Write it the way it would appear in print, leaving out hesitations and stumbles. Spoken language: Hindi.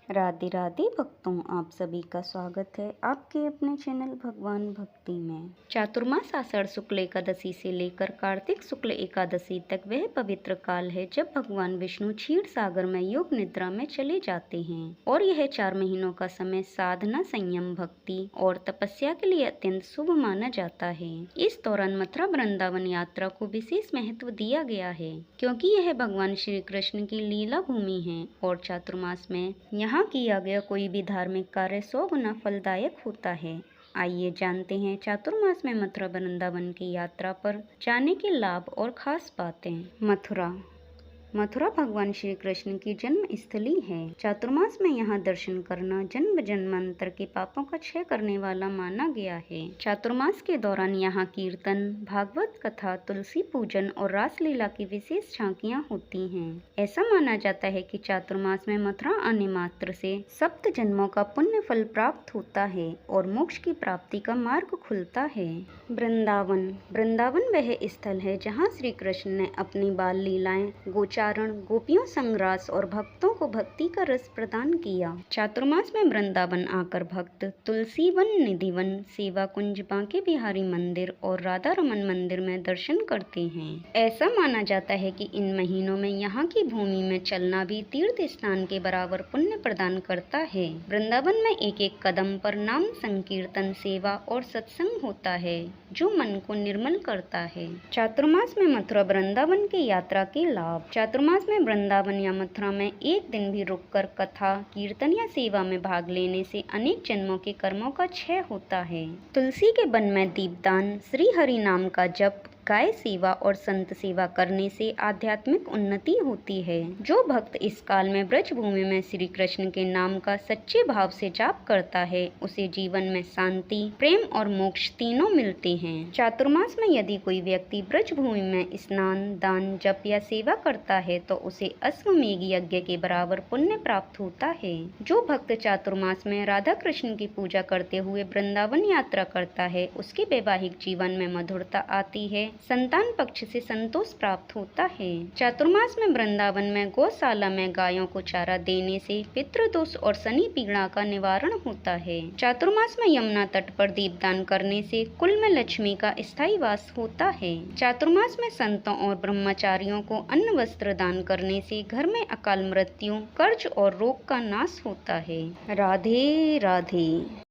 राधे राधे भक्तों, आप सभी का स्वागत है आपके अपने चैनल भगवान भक्ति में। चातुर्मास आषाढ़ शुक्ल एकादशी से लेकर कार्तिक शुक्ल एकादशी तक वह पवित्र काल है जब भगवान विष्णु क्षीर सागर में योग निद्रा में चले जाते हैं और यह 4 महीनों का समय साधना, संयम, भक्ति और तपस्या के लिए अत्यंत शुभ माना जाता है। इस दौरान मथुरा वृंदावन यात्रा को विशेष महत्व दिया गया है क्योंकि यह भगवान श्री कृष्ण की लीला भूमि है और चातुर्मास में यहाँ किया गया कोई भी धार्मिक कार्य 100 गुना फलदायक होता है। आइए जानते हैं चातुर्मास में मथुरा वृंदावन की यात्रा पर जाने के लाभ और खास बातें। मथुरा भगवान श्री कृष्ण की जन्म स्थली है। चातुर्मास में यहाँ दर्शन करना जन्म जन्मांतर के पापों का क्षय करने वाला माना गया है। चातुर्मास के दौरान यहाँ कीर्तन, भागवत कथा, तुलसी पूजन और रासलीला की विशेष झांकियाँ होती हैं। ऐसा माना जाता है कि चातुर्मास में मथुरा आने मात्र से 7 जन्मों का पुण्य फल प्राप्त होता है और मोक्ष की प्राप्ति का मार्ग खुलता है। वृंदावन वह स्थल है जहाँ श्री कृष्ण ने अपनी बाल लीलाएं, गोचारण, गोपियों संग्रास और भक्तों को भक्ति का रस प्रदान किया। चातुर्मास में वृंदावन आकर भक्त तुलसी वन, निधि वन, सेवा कुंज, बांके बिहारी मंदिर और राधा रमन मंदिर में दर्शन करते हैं। ऐसा माना जाता है कि इन महीनों में यहाँ की भूमि में चलना भी तीर्थ स्नान के बराबर पुण्य प्रदान करता है। वृंदावन में एक एक कदम पर नाम संकीर्तन, सेवा और सत्संग होता है जो मन को निर्मल करता है। चातुर्मास में मथुरा वृंदावन की यात्रा के लाभ। चातुर्मास में वृंदावन या मथुरा में एक दिन भी रुककर कथा, कीर्तन या सेवा में भाग लेने से अनेक जन्मों के कर्मों का क्षय होता है। तुलसी के वन में दीपदान, श्री हरि नाम का जप, गाय सेवा और संत सेवा करने से आध्यात्मिक उन्नति होती है। जो भक्त इस काल में ब्रज भूमि में श्री कृष्ण के नाम का सच्चे भाव से जाप करता है उसे जीवन में शांति, प्रेम और मोक्ष तीनों मिलते हैं। चातुर्मास में यदि कोई व्यक्ति ब्रज भूमि में स्नान, दान, जप या सेवा करता है तो उसे अश्वमेध यज्ञ के बराबर पुण्य प्राप्त होता है। जो भक्त चातुर्मास में राधा कृष्ण की पूजा करते हुए वृंदावन यात्रा करता है उसके वैवाहिक जीवन में मधुरता आती है, संतान पक्ष से संतोष प्राप्त होता है। चातुर्मास में वृंदावन में गौशाला में गायों को चारा देने से पितृदोष और शनि पीड़ा का निवारण होता है। चातुर्मास में यमुना तट पर दीपदान करने से कुल में लक्ष्मी का स्थायी वास होता है। चातुर्मास में संतों और ब्रह्मचारियों को अन्न वस्त्र दान करने से घर में अकाल मृत्यु, कर्ज और रोग का नाश होता है। राधे राधे।